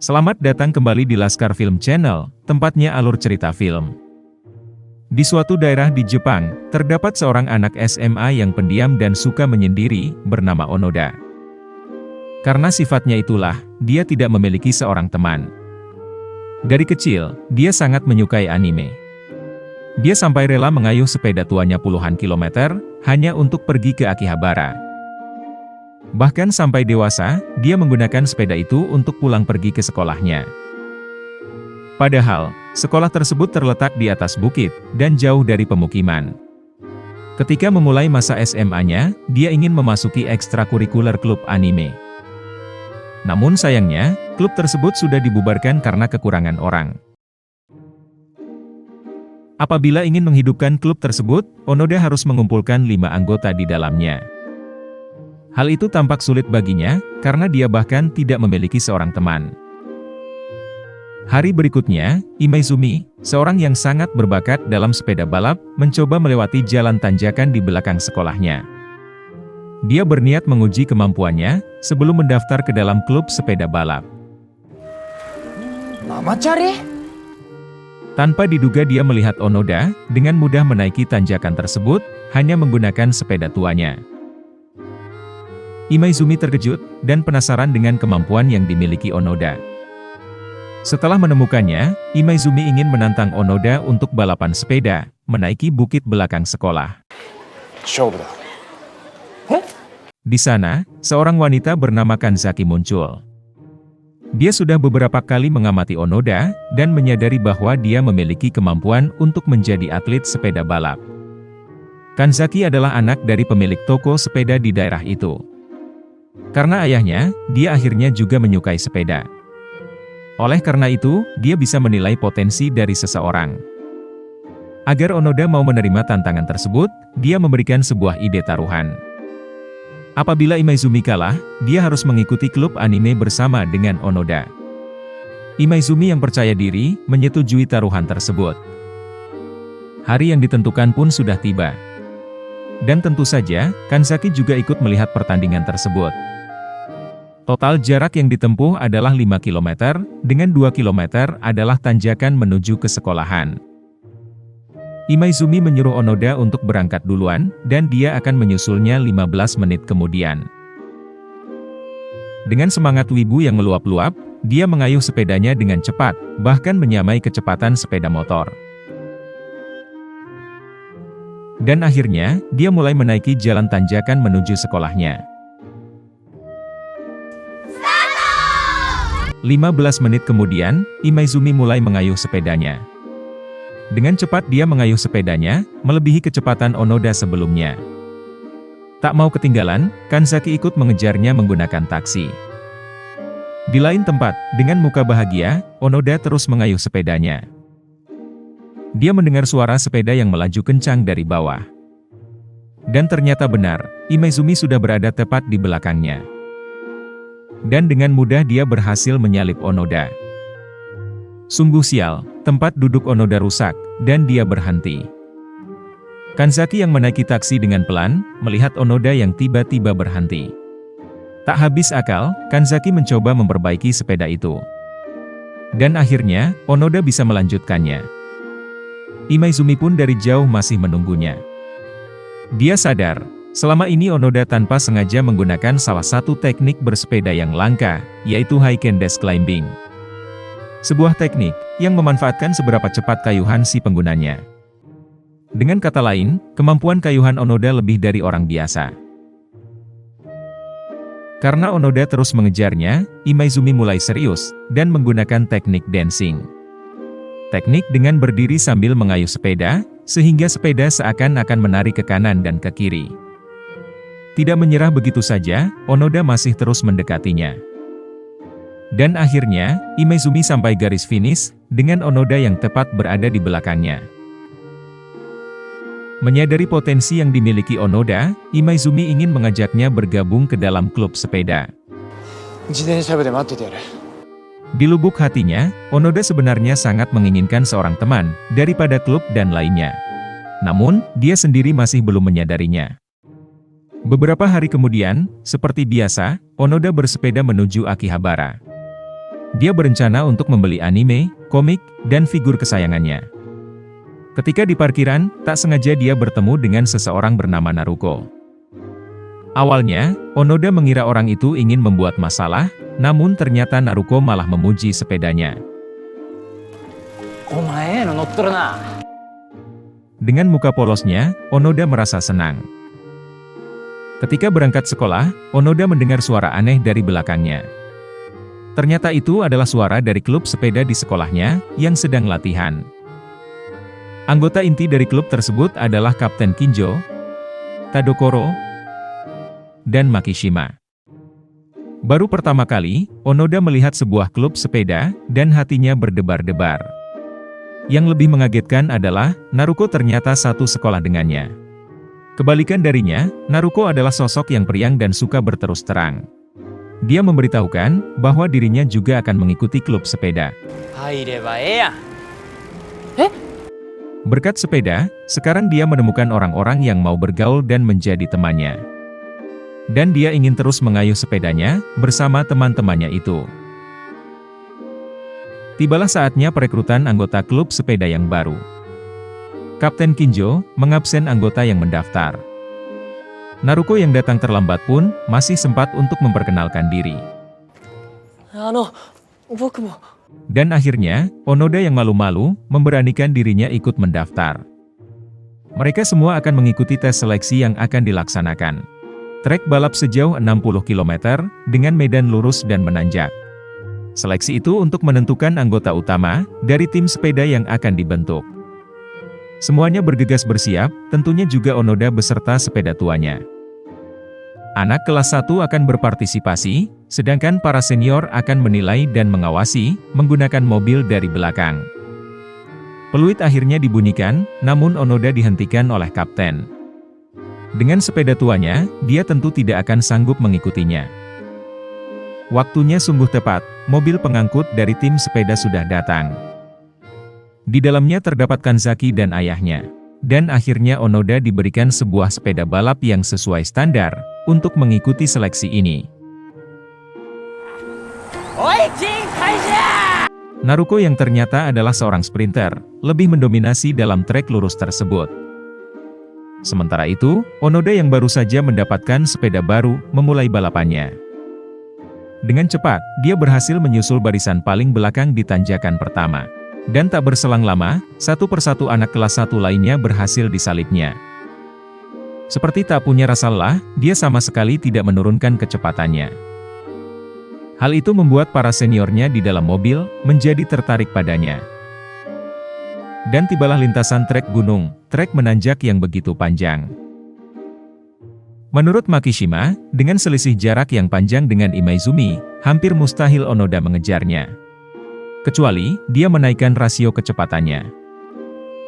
Selamat datang kembali di Laskar Film Channel, tempatnya alur cerita film. Di suatu daerah di Jepang, terdapat seorang anak SMA yang pendiam dan suka menyendiri, bernama Onoda. Karena sifatnya itulah, dia tidak memiliki seorang teman. Dari kecil, dia sangat menyukai anime. Dia sampai rela mengayuh sepeda tuanya puluhan kilometer, hanya untuk pergi ke Akihabara. Bahkan sampai dewasa, dia menggunakan sepeda itu untuk pulang pergi ke sekolahnya. Padahal, sekolah tersebut terletak di atas bukit, dan jauh dari pemukiman. Ketika memulai masa SMA-nya, dia ingin memasuki ekstrakurikuler klub anime. Namun sayangnya, klub tersebut sudah dibubarkan karena kekurangan orang. Apabila ingin menghidupkan klub tersebut, Onoda harus mengumpulkan 5 anggota di dalamnya. Hal itu tampak sulit baginya, karena dia bahkan tidak memiliki seorang teman. Hari berikutnya, Imaizumi, seorang yang sangat berbakat dalam sepeda balap, mencoba melewati jalan tanjakan di belakang sekolahnya. Dia berniat menguji kemampuannya, sebelum mendaftar ke dalam klub sepeda balap. Tanpa diduga dia melihat Onoda, dengan mudah menaiki tanjakan tersebut, hanya menggunakan sepeda tuanya. Imaizumi terkejut, dan penasaran dengan kemampuan yang dimiliki Onoda. Setelah menemukannya, Imaizumi ingin menantang Onoda untuk balapan sepeda, menaiki bukit belakang sekolah. Di sana, seorang wanita bernama Kanzaki muncul. Dia sudah beberapa kali mengamati Onoda, dan menyadari bahwa dia memiliki kemampuan untuk menjadi atlet sepeda balap. Kanzaki adalah anak dari pemilik toko sepeda di daerah itu. Karena ayahnya, dia akhirnya juga menyukai sepeda. Oleh karena itu, dia bisa menilai potensi dari seseorang. Agar Onoda mau menerima tantangan tersebut, dia memberikan sebuah ide taruhan. Apabila Imaizumi kalah, dia harus mengikuti klub anime bersama dengan Onoda. Imaizumi yang percaya diri, menyetujui taruhan tersebut. Hari yang ditentukan pun sudah tiba. Dan tentu saja, Kanzaki juga ikut melihat pertandingan tersebut. Total jarak yang ditempuh adalah 5 km, dengan 2 km adalah tanjakan menuju ke sekolahan. Imaizumi menyuruh Onoda untuk berangkat duluan, dan dia akan menyusulnya 15 menit kemudian. Dengan semangat wibu yang meluap-luap, dia mengayuh sepedanya dengan cepat, bahkan menyamai kecepatan sepeda motor. Dan akhirnya, dia mulai menaiki jalan tanjakan menuju sekolahnya. 15 menit kemudian, Imaizumi mulai mengayuh sepedanya. Dengan cepat dia mengayuh sepedanya, melebihi kecepatan Onoda sebelumnya. Tak mau ketinggalan, Kanzaki ikut mengejarnya menggunakan taksi. Di lain tempat, dengan muka bahagia, Onoda terus mengayuh sepedanya. Dia mendengar suara sepeda yang melaju kencang dari bawah. Dan ternyata benar, Imaizumi sudah berada tepat di belakangnya. Dan dengan mudah dia berhasil menyalip Onoda. Sungguh sial, tempat duduk Onoda rusak, dan dia berhenti. Kanzaki yang menaiki taksi dengan pelan, melihat Onoda yang tiba-tiba berhenti. Tak habis akal, Kanzaki mencoba memperbaiki sepeda itu. Dan akhirnya, Onoda bisa melanjutkannya. Imaizumi pun dari jauh masih menunggunya. Dia sadar, selama ini Onoda tanpa sengaja menggunakan salah satu teknik bersepeda yang langka, yaitu Heiken Dash Climbing. Sebuah teknik, yang memanfaatkan seberapa cepat kayuhan si penggunanya. Dengan kata lain, kemampuan kayuhan Onoda lebih dari orang biasa. Karena Onoda terus mengejarnya, Imaizumi mulai serius, dan menggunakan teknik dancing. Teknik dengan berdiri sambil mengayuh sepeda, sehingga sepeda seakan-akan menarik ke kanan dan ke kiri. Tidak menyerah begitu saja, Onoda masih terus mendekatinya. Dan akhirnya, Imaizumi sampai garis finish, dengan Onoda yang tepat berada di belakangnya. Menyadari potensi yang dimiliki Onoda, Imaizumi ingin mengajaknya bergabung ke dalam klub sepeda. Di lubuk hatinya, Onoda sebenarnya sangat menginginkan seorang teman, daripada klub dan lainnya. Namun, dia sendiri masih belum menyadarinya. Beberapa hari kemudian, seperti biasa, Onoda bersepeda menuju Akihabara. Dia berencana untuk membeli anime, komik, dan figur kesayangannya. Ketika di parkiran, tak sengaja dia bertemu dengan seseorang bernama Naruko. Awalnya, Onoda mengira orang itu ingin membuat masalah, namun ternyata Naruko malah memuji sepedanya. Dengan muka polosnya, Onoda merasa senang. Ketika berangkat sekolah, Onoda mendengar suara aneh dari belakangnya. Ternyata itu adalah suara dari klub sepeda di sekolahnya, yang sedang latihan. Anggota inti dari klub tersebut adalah Kapten Kinjo, Tadokoro, dan Makishima. Baru pertama kali, Onoda melihat sebuah klub sepeda, dan hatinya berdebar-debar. Yang lebih mengagetkan adalah, Naruko ternyata satu sekolah dengannya. Kebalikan darinya, Naruko adalah sosok yang periang dan suka berterus terang. Dia memberitahukan, bahwa dirinya juga akan mengikuti klub sepeda. Berkat sepeda, sekarang dia menemukan orang-orang yang mau bergaul dan menjadi temannya. Dan dia ingin terus mengayuh sepedanya, bersama teman-temannya itu. Tibalah saatnya perekrutan anggota klub sepeda yang baru. Kapten Kinjo mengabsen anggota yang mendaftar. Naruko yang datang terlambat pun masih sempat untuk memperkenalkan diri. Dan akhirnya, Onoda yang malu-malu memberanikan dirinya ikut mendaftar. Mereka semua akan mengikuti tes seleksi yang akan dilaksanakan. Trek balap sejauh 60 km dengan medan lurus dan menanjak. Seleksi itu untuk menentukan anggota utama dari tim sepeda yang akan dibentuk. Semuanya bergegas bersiap, tentunya juga Onoda beserta sepeda tuanya. Anak kelas 1 akan berpartisipasi, sedangkan para senior akan menilai dan mengawasi, menggunakan mobil dari belakang. Peluit akhirnya dibunyikan, namun Onoda dihentikan oleh kapten. Dengan sepeda tuanya, dia tentu tidak akan sanggup mengikutinya. Waktunya sungguh tepat, mobil pengangkut dari tim sepeda sudah datang. Di dalamnya terdapat Kanzaki dan ayahnya. Dan akhirnya Onoda diberikan sebuah sepeda balap yang sesuai standar, untuk mengikuti seleksi ini. Naruko yang ternyata adalah seorang sprinter, lebih mendominasi dalam trek lurus tersebut. Sementara itu, Onoda yang baru saja mendapatkan sepeda baru, memulai balapannya. Dengan cepat, dia berhasil menyusul barisan paling belakang di tanjakan pertama. Dan tak berselang lama, satu persatu anak kelas 1 lainnya berhasil disalipnya. Seperti tak punya rasa lelah, dia sama sekali tidak menurunkan kecepatannya. Hal itu membuat para seniornya di dalam mobil, menjadi tertarik padanya. Dan tibalah lintasan trek gunung, trek menanjak yang begitu panjang. Menurut Makishima, dengan selisih jarak yang panjang dengan Imaizumi, hampir mustahil Onoda mengejarnya. Kecuali, dia menaikkan rasio kecepatannya.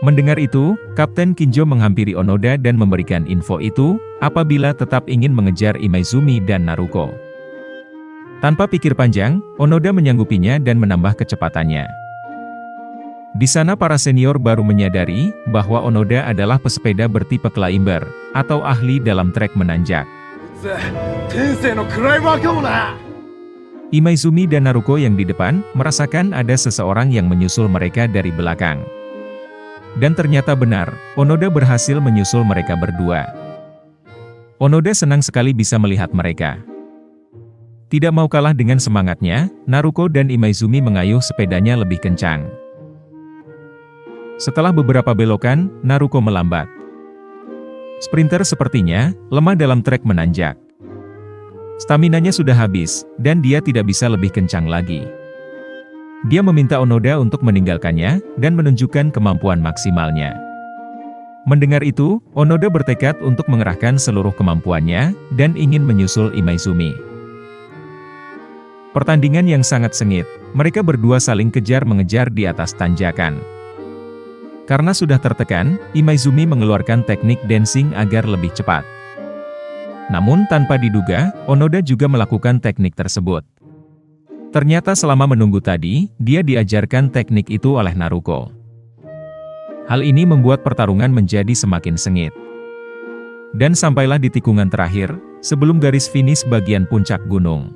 Mendengar itu, Kapten Kinjo menghampiri Onoda dan memberikan info itu, apabila tetap ingin mengejar Imaizumi dan Naruko. Tanpa pikir panjang, Onoda menyanggupinya dan menambah kecepatannya. Di sana para senior baru menyadari, bahwa Onoda adalah pesepeda bertipe climber, atau ahli dalam trek menanjak. Imaizumi dan Naruko yang di depan, merasakan ada seseorang yang menyusul mereka dari belakang. Dan ternyata benar, Onoda berhasil menyusul mereka berdua. Onoda senang sekali bisa melihat mereka. Tidak mau kalah dengan semangatnya, Naruko dan Imaizumi mengayuh sepedanya lebih kencang. Setelah beberapa belokan, Naruko melambat. Sprinter sepertinya, lemah dalam trek menanjak. Staminanya sudah habis, dan dia tidak bisa lebih kencang lagi. Dia meminta Onoda untuk meninggalkannya, dan menunjukkan kemampuan maksimalnya. Mendengar itu, Onoda bertekad untuk mengerahkan seluruh kemampuannya, dan ingin menyusul Imaizumi. Pertandingan yang sangat sengit, mereka berdua saling kejar-mengejar di atas tanjakan. Karena sudah tertekan, Imaizumi mengeluarkan teknik dancing agar lebih cepat. Namun tanpa diduga, Onoda juga melakukan teknik tersebut. Ternyata selama menunggu tadi, dia diajarkan teknik itu oleh Naruko. Hal ini membuat pertarungan menjadi semakin sengit. Dan sampailah di tikungan terakhir, sebelum garis finish bagian puncak gunung.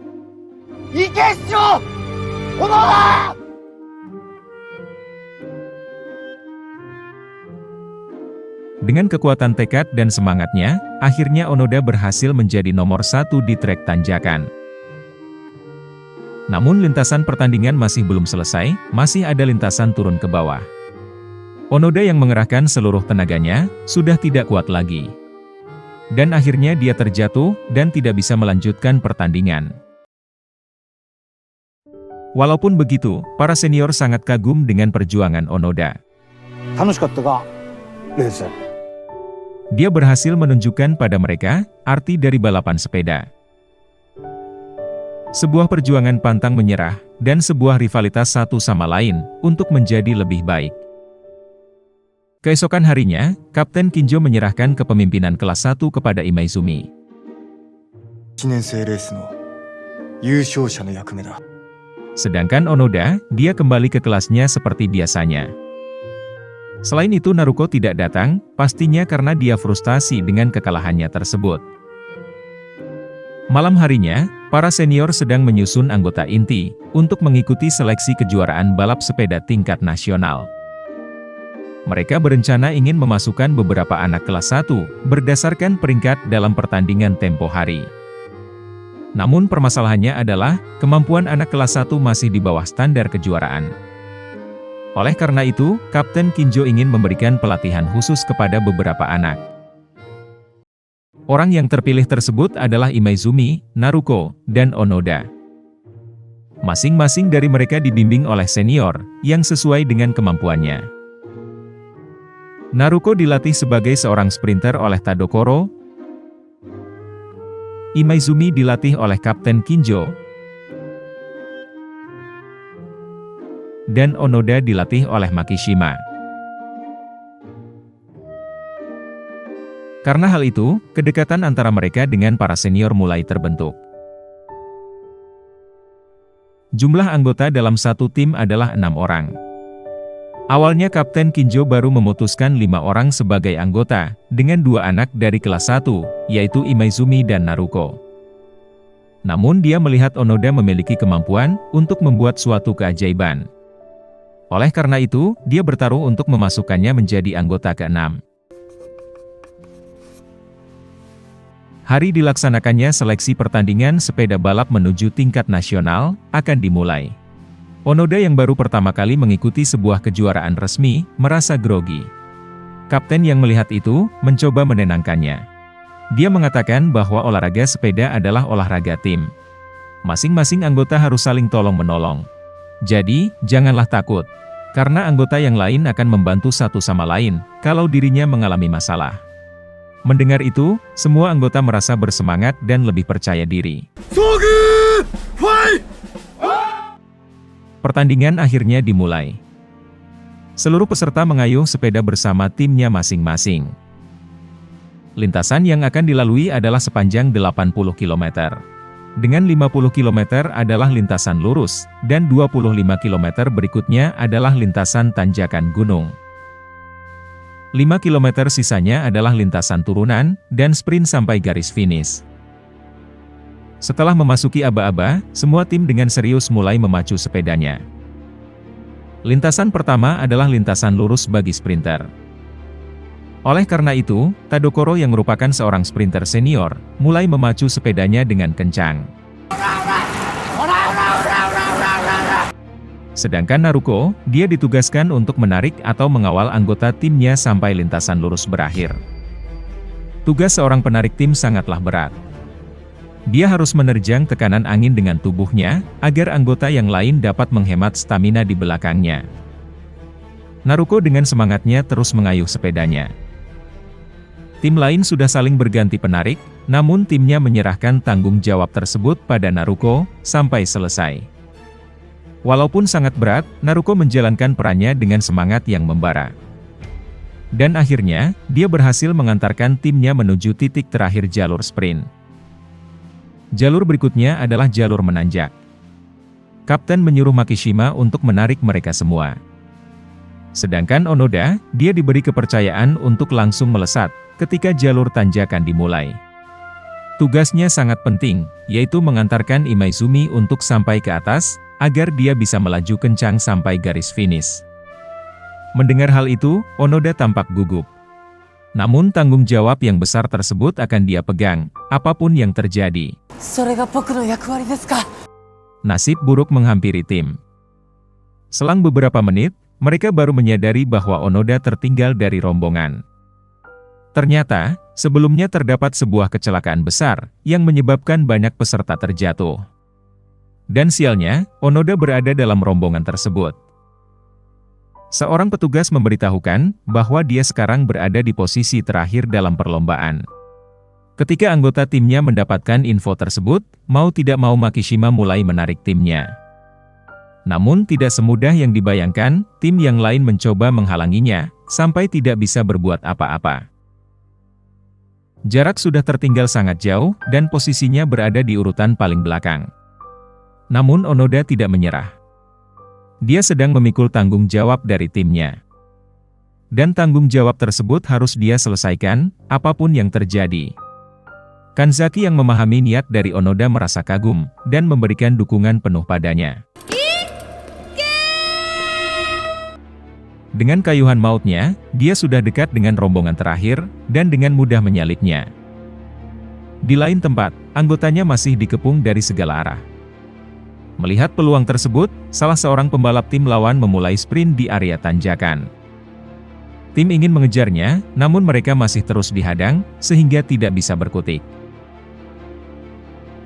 Dengan kekuatan tekad dan semangatnya, akhirnya Onoda berhasil menjadi nomor 1 di trek tanjakan. Namun lintasan pertandingan masih belum selesai, masih ada lintasan turun ke bawah. Onoda yang mengerahkan seluruh tenaganya, sudah tidak kuat lagi. Dan akhirnya dia terjatuh, dan tidak bisa melanjutkan pertandingan. Walaupun begitu, para senior sangat kagum dengan perjuangan Onoda. Dia berhasil menunjukkan pada mereka, arti dari balapan sepeda. Sebuah perjuangan pantang menyerah, dan sebuah rivalitas satu sama lain, untuk menjadi lebih baik. Keesokan harinya, Kapten Kinjo menyerahkan kepemimpinan kelas 1 kepada Imaizumi. Sedangkan Onoda, dia kembali ke kelasnya seperti biasanya. Selain itu Naruko tidak datang, pastinya karena dia frustasi dengan kekalahannya tersebut. Malam harinya, para senior sedang menyusun anggota inti, untuk mengikuti seleksi kejuaraan balap sepeda tingkat nasional. Mereka berencana ingin memasukkan beberapa anak kelas 1, berdasarkan peringkat dalam pertandingan tempo hari. Namun permasalahannya adalah, kemampuan anak kelas 1 masih di bawah standar kejuaraan. Oleh karena itu, Kapten Kinjo ingin memberikan pelatihan khusus kepada beberapa anak. Orang yang terpilih tersebut adalah Imaizumi, Naruko, dan Onoda. Masing-masing dari mereka dibimbing oleh senior, yang sesuai dengan kemampuannya. Naruko dilatih sebagai seorang sprinter oleh Tadokoro. Imaizumi dilatih oleh Kapten Kinjo. Dan Onoda dilatih oleh Makishima. Karena hal itu, kedekatan antara mereka dengan para senior mulai terbentuk. Jumlah anggota dalam satu tim adalah 6 orang. Awalnya Kapten Kinjo baru memutuskan 5 orang sebagai anggota, dengan 2 anak dari kelas 1, yaitu Imaizumi dan Naruko. Namun dia melihat Onoda memiliki kemampuan untuk membuat suatu keajaiban. Oleh karena itu, dia bertaruh untuk memasukkannya menjadi anggota ke-6. Hari dilaksanakannya seleksi pertandingan sepeda balap menuju tingkat nasional, akan dimulai. Onoda yang baru pertama kali mengikuti sebuah kejuaraan resmi, merasa grogi. Kapten yang melihat itu, mencoba menenangkannya. Dia mengatakan bahwa olahraga sepeda adalah olahraga tim. Masing-masing anggota harus saling tolong-menolong. Jadi, janganlah takut. Karena anggota yang lain akan membantu satu sama lain, kalau dirinya mengalami masalah. Mendengar itu, semua anggota merasa bersemangat dan lebih percaya diri. Pertandingan akhirnya dimulai. Seluruh peserta mengayuh sepeda bersama timnya masing-masing. Lintasan yang akan dilalui adalah sepanjang 80 km. Dengan 50 km adalah lintasan lurus, dan 25 km berikutnya adalah lintasan tanjakan gunung. 5 km sisanya adalah lintasan turunan, dan sprint sampai garis finish. Setelah memasuki aba-aba, semua tim dengan serius mulai memacu sepedanya. Lintasan pertama adalah lintasan lurus bagi sprinter. Oleh karena itu, Tadokoro yang merupakan seorang sprinter senior, mulai memacu sepedanya dengan kencang. Sedangkan Naruko, dia ditugaskan untuk menarik atau mengawal anggota timnya sampai lintasan lurus berakhir. Tugas seorang penarik tim sangatlah berat. Dia harus menerjang tekanan angin dengan tubuhnya, agar anggota yang lain dapat menghemat stamina di belakangnya. Naruko dengan semangatnya terus mengayuh sepedanya. Tim lain sudah saling berganti penarik, namun timnya menyerahkan tanggung jawab tersebut pada Naruko, sampai selesai. Walaupun sangat berat, Naruko menjalankan perannya dengan semangat yang membara. Dan akhirnya, dia berhasil mengantarkan timnya menuju titik terakhir jalur sprint. Jalur berikutnya adalah jalur menanjak. Kapten menyuruh Makishima untuk menarik mereka semua. Sedangkan Onoda, dia diberi kepercayaan untuk langsung melesat ketika jalur tanjakan dimulai. Tugasnya sangat penting, yaitu mengantarkan Imaizumi untuk sampai ke atas, agar dia bisa melaju kencang sampai garis finish. Mendengar hal itu, Onoda tampak gugup. Namun tanggung jawab yang besar tersebut akan dia pegang, apapun yang terjadi. Nasib buruk menghampiri tim. Selang beberapa menit, mereka baru menyadari bahwa Onoda tertinggal dari rombongan. Ternyata, sebelumnya terdapat sebuah kecelakaan besar, yang menyebabkan banyak peserta terjatuh. Dan sialnya, Onoda berada dalam rombongan tersebut. Seorang petugas memberitahukan, bahwa dia sekarang berada di posisi terakhir dalam perlombaan. Ketika anggota timnya mendapatkan info tersebut, mau tidak mau Makishima mulai menarik timnya. Namun tidak semudah yang dibayangkan, tim yang lain mencoba menghalanginya, sampai tidak bisa berbuat apa-apa. Jarak sudah tertinggal sangat jauh, dan posisinya berada di urutan paling belakang. Namun Onoda tidak menyerah. Dia sedang memikul tanggung jawab dari timnya. Dan tanggung jawab tersebut harus dia selesaikan, apapun yang terjadi. Kanzaki yang memahami niat dari Onoda merasa kagum, dan memberikan dukungan penuh padanya. Dengan kayuhan mautnya, dia sudah dekat dengan rombongan terakhir, dan dengan mudah menyalipnya. Di lain tempat, anggotanya masih dikepung dari segala arah. Melihat peluang tersebut, salah seorang pembalap tim lawan memulai sprint di area tanjakan. Tim ingin mengejarnya, namun mereka masih terus dihadang, sehingga tidak bisa berkutik.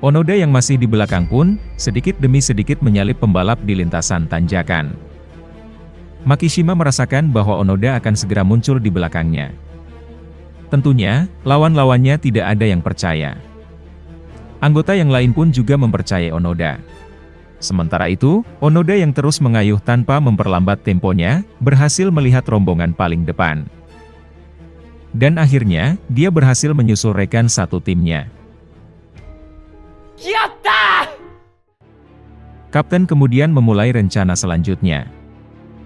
Onoda yang masih di belakang pun, sedikit demi sedikit menyalip pembalap di lintasan tanjakan. Makishima merasakan bahwa Onoda akan segera muncul di belakangnya. Tentunya, lawan-lawannya tidak ada yang percaya. Anggota yang lain pun juga mempercayai Onoda. Sementara itu, Onoda yang terus mengayuh tanpa memperlambat temponya, berhasil melihat rombongan paling depan. Dan akhirnya, dia berhasil menyusul rekan satu timnya. Yatta! Kapten kemudian memulai rencana selanjutnya.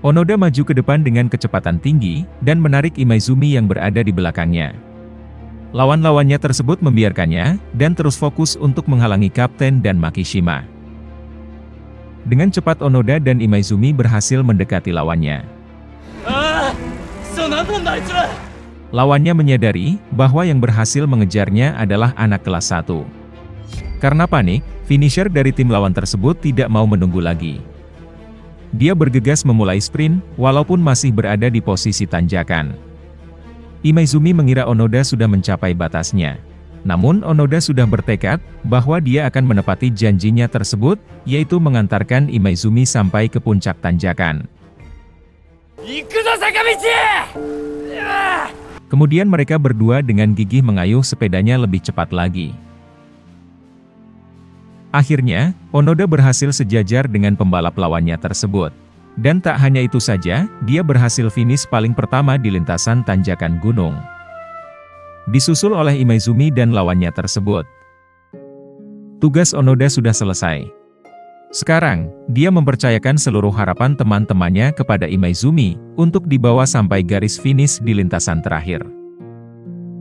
Onoda maju ke depan dengan kecepatan tinggi, dan menarik Imaizumi yang berada di belakangnya. Lawan-lawannya tersebut membiarkannya, dan terus fokus untuk menghalangi Kapten dan Makishima. Dengan cepat Onoda dan Imaizumi berhasil mendekati lawannya. Lawannya menyadari, bahwa yang berhasil mengejarnya adalah anak kelas 1. Karena panik, finisher dari tim lawan tersebut tidak mau menunggu lagi. Dia bergegas memulai sprint, walaupun masih berada di posisi tanjakan. Imaizumi mengira Onoda sudah mencapai batasnya. Namun Onoda sudah bertekad, bahwa dia akan menepati janjinya tersebut, yaitu mengantarkan Imaizumi sampai ke puncak tanjakan. Kemudian mereka berdua dengan gigih mengayuh sepedanya lebih cepat lagi. Akhirnya, Onoda berhasil sejajar dengan pembalap lawannya tersebut. Dan tak hanya itu saja, dia berhasil finish paling pertama di lintasan tanjakan gunung. Disusul oleh Imaizumi dan lawannya tersebut. Tugas Onoda sudah selesai. Sekarang, dia mempercayakan seluruh harapan teman-temannya kepada Imaizumi, untuk dibawa sampai garis finish di lintasan terakhir.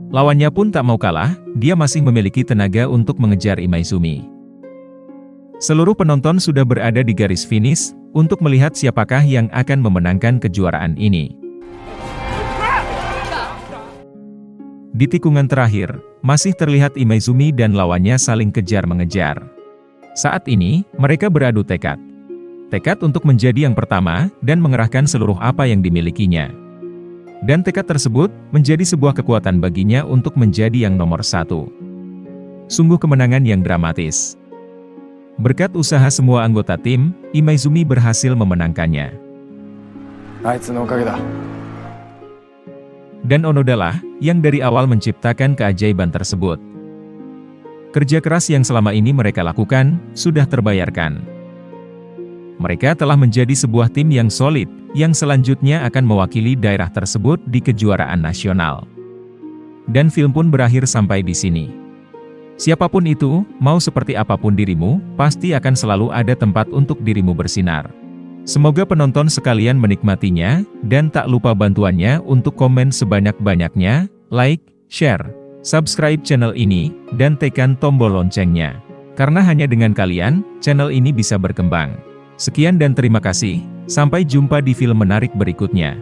Lawannya pun tak mau kalah, dia masih memiliki tenaga untuk mengejar Imaizumi. Seluruh penonton sudah berada di garis finish, untuk melihat siapakah yang akan memenangkan kejuaraan ini. Di tikungan terakhir, masih terlihat Imaizumi dan lawannya saling kejar-mengejar. Saat ini, mereka beradu tekad. Tekad untuk menjadi yang pertama, dan mengerahkan seluruh apa yang dimilikinya. Dan tekad tersebut, menjadi sebuah kekuatan baginya untuk menjadi yang nomor 1. Sungguh kemenangan yang dramatis. Berkat usaha semua anggota tim, Imaizumi berhasil memenangkannya. Dan Onoda lah, yang dari awal menciptakan keajaiban tersebut. Kerja keras yang selama ini mereka lakukan, sudah terbayarkan. Mereka telah menjadi sebuah tim yang solid, yang selanjutnya akan mewakili daerah tersebut di kejuaraan nasional. Dan film pun berakhir sampai di sini. Siapapun itu, mau seperti apapun dirimu, pasti akan selalu ada tempat untuk dirimu bersinar. Semoga penonton sekalian menikmatinya, dan tak lupa bantuannya untuk komen sebanyak-banyaknya, like, share, subscribe channel ini, dan tekan tombol loncengnya. Karena hanya dengan kalian, channel ini bisa berkembang. Sekian dan terima kasih, sampai jumpa di film menarik berikutnya.